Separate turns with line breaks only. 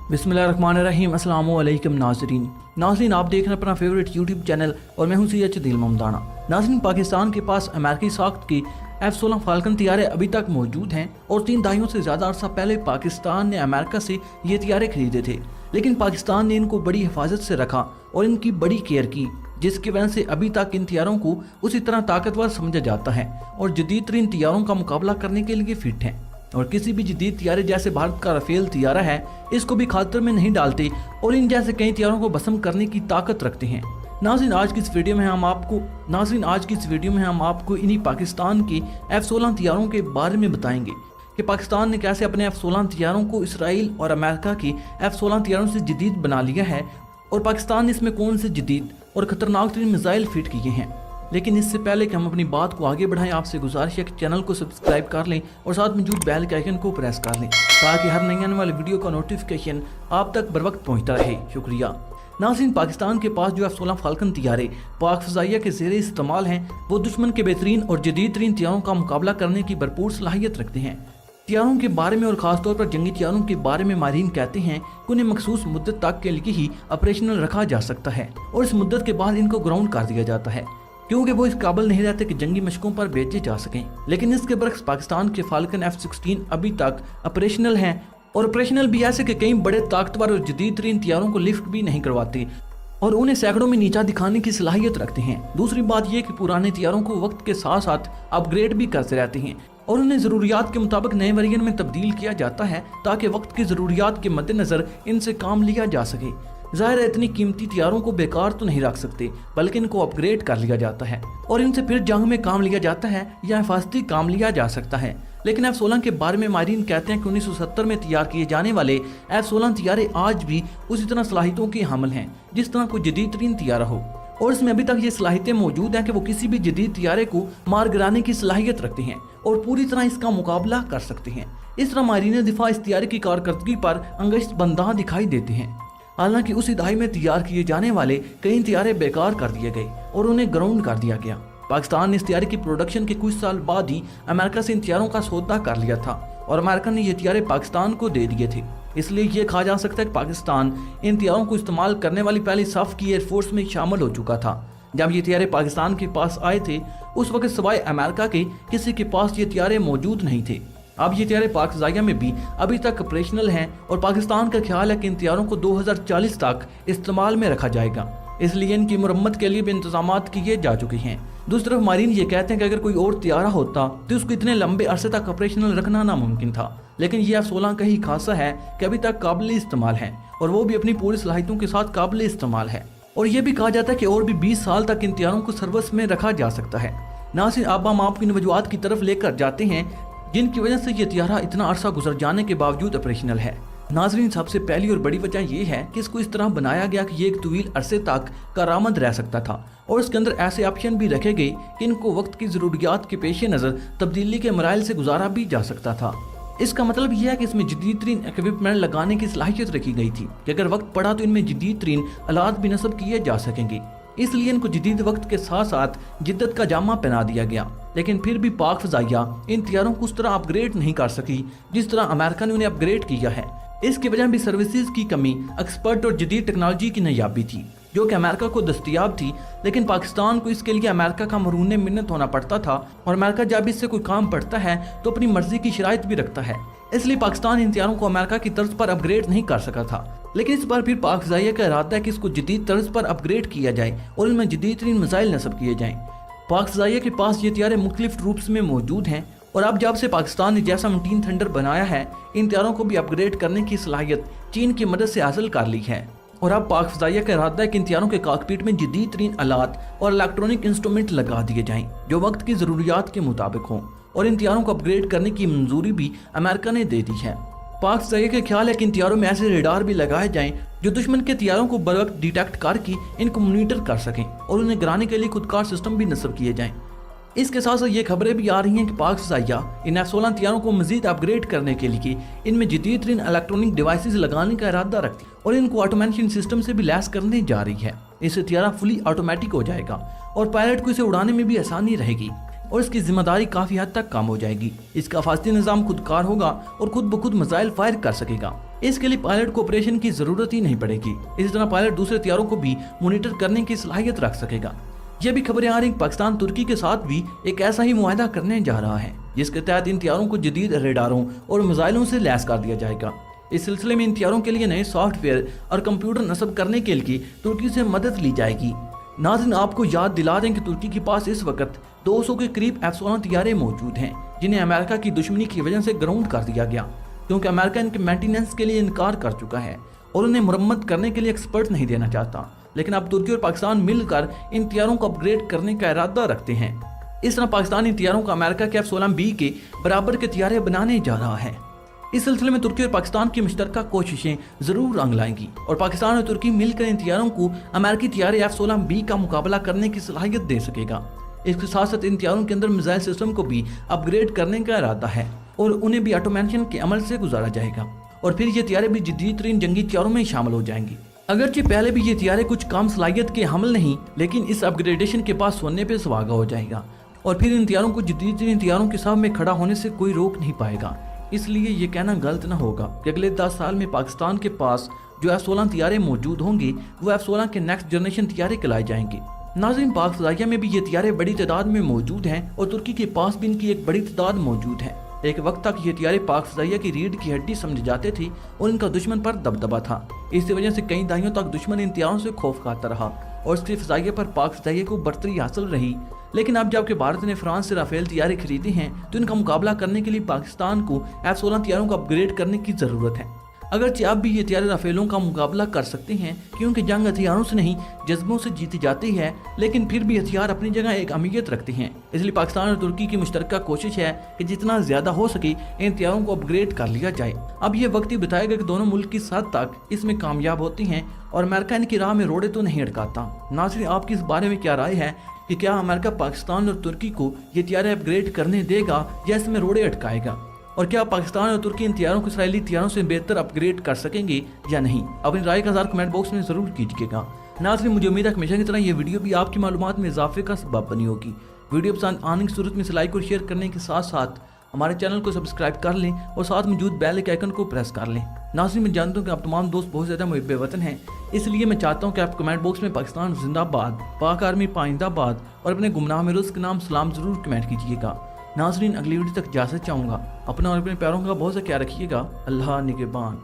बिस्मिल्लाहिर्रहमानिर्रहीम। अस्सलामु अलैकुम नाज़रीन, आप देख रहे हैं अपना फेवरेट यूट्यूब चैनल और मैं हूं सैयद दिल ममदाना। नाज़रीन, पाकिस्तान के पास अमेरिकी साख्त की F-16 फाल्कन तैयारे अभी तक मौजूद हैं और 3 दहाइयों से ज़्यादा अरसा पहले पाकिस्तान ने अमेरिका से ये तैयारे खरीदे थे, लेकिन पाकिस्तान ने इनको बड़ी हिफाजत से रखा और इनकी बड़ी केयर की, जिसकी वजह से अभी तक इन तैयारों को उसी तरह ताकतवर समझा जाता है और जदीद तरीन तैयारों का मुकाबला करने के लिए फिट हैं। और किसी भी जदीद तैयारे जैसे भारत का राफेल तैयारा है, इसको भी खातर में नहीं डालते और इन जैसे कई तैयारों को भस्म करने की ताकत रखते हैं। नाज़रीन, आज की इस वीडियो में हम आपको इन्हीं पाकिस्तान के F-16 तैयारों के बारे में बताएंगे कि पाकिस्तान ने कैसे अपने F-16 तैयारों को इसराइल और अमेरिका के F-16 तैयारों से जदीद बना लिया है और पाकिस्तान ने इसमें कौन से जदीद और खतरनाक तरीन मिसाइल फिट किए हैं। लेकिन इससे पहले कि हम अपनी बात को आगे बढ़ाएं, आपसे गुजारिश है कि चैनल को सब्सक्राइब कर लें और साथ मौजूद बेल के आइकन को प्रेस कर लें ताकि हर नई आने वाली वीडियो का नोटिफिकेशन आप तक बर वक्त पहुँचता रहे। शुक्रिया। नाज़रीन, पाकिस्तान के पास जो F-16 फाल्कन तैयारे पाक फ़ज़ाइया के ज़ेरे इस्तेमाल हैं, वो दुश्मन के बेहतरीन और जदीद तरीन तैयारों का मुकाबला करने की भरपूर सलाहियत रखते हैं। तैयारों के बारे में और ख़ासतौर पर जंगी तैयारों के बारे में माहिरीन कहते हैं कि उन्हें मखसूस मुद्दत तक के लिए ही ऑपरेशनल रखा जा सकता है और इस मुद्दत के बाद इनको ग्राउंड कर दिया जाता है, क्योंकि वो इस काबिल नहीं रहते कि जंगी मशकों पर भेजे जा सकें। लेकिन इसके बरक्स पाकिस्तान के फाल्कन F-16 अभी तक ऑपरेशनल हैं और ऑपरेशनल भी ऐसे कि कई बड़े ताकतवर और जदीद तरीन तैयारों को लिफ्ट भी नहीं करवाते और उन्हें सैकड़ों में नीचा दिखाने की सलाहियत रखते हैं। दूसरी बात यह कि पुराने तैयारों को वक्त के साथ साथ अपग्रेड भी करते रहते हैं और उन्हें ज़रूरियात के मुताबिक नए वेरिएंट में तब्दील किया जाता है ताकि वक्त की ज़रूरियात के मद्देनज़र इनसे काम लिया जा सके। ज़ाहिर है, इतनी कीमती तैयारों को बेकार तो नहीं रख सकते, बल्कि इनको अपग्रेड कर लिया जाता है और इनसे फिर जंग में काम लिया जाता है या हिफाजती काम लिया जा सकता है। लेकिन F-16 के बारे में माहिरीन कहते हैं कि 1970 में तैयार किए जाने वाले F-16 तैयारे आज भी उसी तरह सलाहियतों के हामिल हैं जिस तरह कोई जदीद तरीन तैयारा हो, और इसमें अभी तक ये सलाहियतें मौजूद हैं कि वो किसी भी जदीद तैयारे को मार गिराने की सलाहियत रखते हैं और पूरी तरह इसका मुकाबला कर सकते हैं। इस तरह माहिरीन दिफा इस तैयारे की कारकर्दगी पर अंगश्त बंदा दिखाई देते हैं। हालांकि उसी दहाई में तैयार किए जाने वाले कई तैयारे बेकार कर दिए गए और उन्हें ग्राउंड कर दिया गया। पाकिस्तान ने इस तैयारे की प्रोडक्शन के कुछ साल बाद ही अमेरिका से इन तैयारों का सौदा कर लिया था और अमेरिका ने ये तैयारे पाकिस्तान को दे दिए थे। इसलिए ये कहा जा सकता है कि पाकिस्तान इन तैयारों को इस्तेमाल करने वाली पहली सफ की एयरफोर्स में शामिल हो चुका था। जब ये तैयारे पाकिस्तान के पास आए थे, उस वक्त सिवाय अमेरिका के किसी के पास ये तैयारे मौजूद नहीं थे। अब ये तैयारे पाक फ़ज़ाइया में भी अभी तक ऑपरेशनल हैं और पाकिस्तान का ख्याल है कि इन तैयारों को 2040 तक इस्तेमाल में रखा जाएगा, इसलिए इनकी मुरम्मत के लिए भी इंतजाम किए जा चुके हैं। दूसरी तरफ माहिरीन ये कहते हैं कि अगर कोई और तैयारा होता तो उसको इतने लंबे अरसे तक ऑपरेशनल रखना नामुमकिन था, लेकिन ये F-16 का ही खासा है कि अभी तक काबिल इस्तेमाल है और वो भी अपनी पूरी सलाहियतों के साथ काबिल इस्तेमाल है। और ये भी कहा जाता है कि और भी 20 साल तक इन तैयारों को सर्विस में रखा जा सकता है। नाज़रीन, अब हम आपकी वजूहात की तरफ लेकर जाते हैं जिनकी वजह से ये तैयारा इतना अरसा गुजर जाने के बावजूद ऑपरेशनल है। नाज़रीन, सबसे पहली और बड़ी वजह यह है कि इसको इस तरह बनाया गया कि ये एक तवील अरसे तक कारामद रह सकता था और इसके अंदर ऐसे ऑप्शन भी रखे गए कि इनको वक्त की ज़रूरियात के पेश नज़र तब्दीली के मराइल से गुजारा भी जा सकता था। इसका मतलब यह है कि इसमें जदीद तरीन इक्विपमेंट लगाने की सलाहियत रखी गई थी कि अगर वक्त पड़ा तो इनमें जदीद तरीन आलात भी नस्ब किए जा सकेंगे। इसलिए इनको जदीद वक्त के साथ साथ जिद्दत का जामा पहना दिया गया। लेकिन फिर भी पाक फ़ज़ाइया इन तैयारों को उस तरह अपग्रेड नहीं कर सकी जिस तरह अमेरिका ने उन्हें अपग्रेड किया है। इसकी वजह भी सर्विसेज की कमी, एक्सपर्ट और जदीद टेक्नोलॉजी की नायाबी थी जो कि अमेरिका को दस्तयाब थी, लेकिन पाकिस्तान को इसके लिए अमेरिका का मरून मिन्नत होना पड़ता था और अमेरिका जब इससे कोई काम पड़ता है तो अपनी मर्जी की शराइत भी रखता है। इसलिए पाकिस्तान इन तैयारों को अमेरिका की तर्ज पर अपग्रेड नहीं कर सका था। लेकिन इस बार फिर पाक फ़ज़ाइया का इरादा है कि इसको जदीद तर्ज पर अपग्रेड किया जाए और इनमें जदीद तरीन मिसाइल नस्ब किए जाएँ। पाक फ़ज़ाइया के पास ये तैयारे मुख्तलिफ रूप्स में मौजूद हैं और अब जब से पाकिस्तान ने जैसा मटीन थंडर बनाया है, इन तैयारों को भी अपग्रेड करने की सलाहियत चीन की मदद से हासिल कर ली है। और अब पाक फ़ज़ाइया का इरादा है कि इन तैयारों के कॉकपिट में जदीद तरीन आलात और इलेक्ट्रॉनिक इंस्ट्रूमेंट लगा दिए जाएं जो वक्त की ज़रूरियात के मुताबिक हों, और इन तैयारों को अपग्रेड करने की मंजूरी भी अमेरिका ने दे दी है। पाक फ़ज़ाइया का ख्याल है कि इन तैयारों में ऐसे रेडार भी लगाए जाएं जो दुश्मन के तैयारों को बर वक्त डिटेक्ट करके इनको मॉनिटर कर सकें और उन्हें गिराने के लिए खुदकार सिस्टम भी नस्ब किए जाएं। इसके साथ साथ ये खबरें भी आ रही हैं कि पाक फ़ज़ाइया इन F-16 तैयारों को मज़ीद अपग्रेड करने के लिए इनमें जदीद तरीन इलेक्ट्रॉनिक डिवाइसेस लगाने का इरादा रखती है और इनको ऑटोमेशन सिस्टम से भी लैस करने जा रही है। इससे तैयारा फुली ऑटोमेटिक हो जाएगा और पायलट को इसे उड़ाने में भी आसानी रहेगी और इसकी जिम्मेदारी काफ़ी हद तक कम हो जाएगी। इसका हिफाजती निज़ाम खुदकार होगा और खुद ब खुद मिसाइल फायर कर सकेगा। इसके लिए पायलट को ऑपरेशन की जरूरत ही नहीं पड़ेगी। इसी तरह पायलट दूसरे हथियारों को भी मॉनिटर करने की सलाहियत रख सकेगा। यह भी खबरें आ रही हैं पाकिस्तान तुर्की के साथ भी एक ऐसा ही मुआहदा करने जा रहा है, जिसके तहत इन हथियारों को जदीद रेडारों और मिसाइलों से लैस कर दिया जाएगा। इस सिलसिले में इन हथियारों के लिए नए सॉफ्टवेयर और कंप्यूटर नस्ब करने के लिए तुर्की से मदद ली जाएगी। नाज़रीन, आपको याद दिला दें कि तुर्की के पास इस वक्त 200 के करीब F-16 हथियारें मौजूद हैं, जिन्हें अमेरिका की दुश्मनी की वजह से ग्राउंड कर दिया गया, क्योंकि अमेरिका इनके मेंटेनेंस के लिए इनकार कर चुका है और उन्हें मुरम्मत करने के लिए एक्सपर्ट नहीं देना चाहता। लेकिन अब तुर्की और पाकिस्तान मिलकर इन हथियारों को अपग्रेड करने का इरादा रखते हैं। इस तरह पाकिस्तान इन हथियारों को अमेरिका के F-16B के बराबर के हथियार बनाने जा रहा है। इस सिलसिले में तुर्की और पाकिस्तान की मुश्तरका कोशिशें जरूर रंग लाएंगी और पाकिस्तान और तुर्की मिलकर इन हथियारों को अमेरिकी हथियार F-16B का मुकाबला करने की सलाहियत दे सकेगा। इसके साथ साथ इन हथियारों के अंदर मिसाइल सिस्टम को भी अपग्रेड करने का इरादा है और उन्हें भी ऑटोमेशन के अमल से गुजारा जाएगा और फिर ये हथियारें भी जदीद तरीन जंगी हथियारों में शामिल हो जाएंगी। अगरचे पहले भी ये हथियारें कुछ कम सलाहियत के हमल नहीं, लेकिन इस अपग्रेडेशन के पास सोने पे सुहागा हो जाएगा और फिर इन हथियारों को जदीद तरीन हथियारों के सामने खड़ा होने से कोई रोक नहीं पाएगा। इसलिए ये कहना गलत ना होगा कि अगले 10 साल में पाकिस्तान के पास जो F-16 हथियारें मौजूद होंगी वो F-16 के नेक्स्ट जनरेशन हथियारें कहलाए जाएंगे। नाज़रीन, पाक फ़ज़ाइया में भी ये हथियारें बड़ी तादाद में मौजूद हैं और तुर्की के पास भी इनकी एक बड़ी तादाद मौजूद है। एक वक्त तक ये हथियारें पाक फ़ज़ाइया की रीढ़ की हड्डी समझे जाते थे और इनका दुश्मन पर दबदबा था। इसी वजह से कई दहाइयों तक दुश्मन इन हथियारों से खौफ खाता रहा और इसके फ़ज़ाइया पर पाक फ़ज़ाइया को बरतरी हासिल रही। लेकिन अब जबकि भारत ने फ्रांस से राफेल हथियारें खरीदे हैं तो इनका मुकाबला करने के लिए पाकिस्तान को F-16 हथियारों को अपग्रेड करने की ज़रूरत है। अगरचे अब भी ये हथियार राफेलों का मुकाबला कर सकते हैं, क्योंकि जंग हथियारों से नहीं जज्बों से जीती जाती है, लेकिन फिर भी हथियार अपनी जगह एक अहमियत रखते हैं। इसलिए पाकिस्तान और तुर्की की मुश्तरका कोशिश है कि जितना ज्यादा हो सके इन हथियारों को अपग्रेड कर लिया जाए। अब ये वक्त ही बताएगा कि दोनों मुल्क किस हद तक इसमें कामयाब होते हैं और अमेरिका इनकी राह में रोड़े तो नहीं अटकाता। नाज़रीन, आपकी इस बारे में क्या राय है कि क्या अमेरिका पाकिस्तान और तुर्की को ये हथियार अपग्रेड करने देगा या इसमें रोड़े अटकाएगा, और क्या पाकिस्तान और तुर्की इन हथियारों को इसराइली हथियारों से बेहतर अपग्रेड कर सकेंगे या नहीं? अपनी राय का इज़हार कमेंट बॉक्स में जरूर कीजिएगा। नाज़रीन, मुझे उम्मीद है हमेशा की तरह ये वीडियो भी आपकी मालूमात में इजाफे का सबब बनी होगी। वीडियो पसंद आने की सूरत में लाइक और शेयर करने के साथ साथ हमारे चैनल को सब्सक्राइब कर लें और साथ मौजूद बेल के आइकन को प्रेस कर लें। नाज़रीन, मैं जानता हूँ कि आप तमाम दोस्त बहुत ज़्यादा मुहिब्बे वतन हैं, इसलिए मैं चाहता हूँ कि आप कमेंट बॉक्स में पाकिस्तान जिंदाबाद, पाक आर्मी पाइंदाबाद और अपने गुमनाह मिरुज़ के नाम सलाम ज़रूर कमेंट कीजिएगा। नाज़रीन, अगली वीडियो तक इजाज़त चाहूँगा। अपना और अपने प्यारों का बहुत सा ख्याल रखिएगा। अल्लाह निगहबान।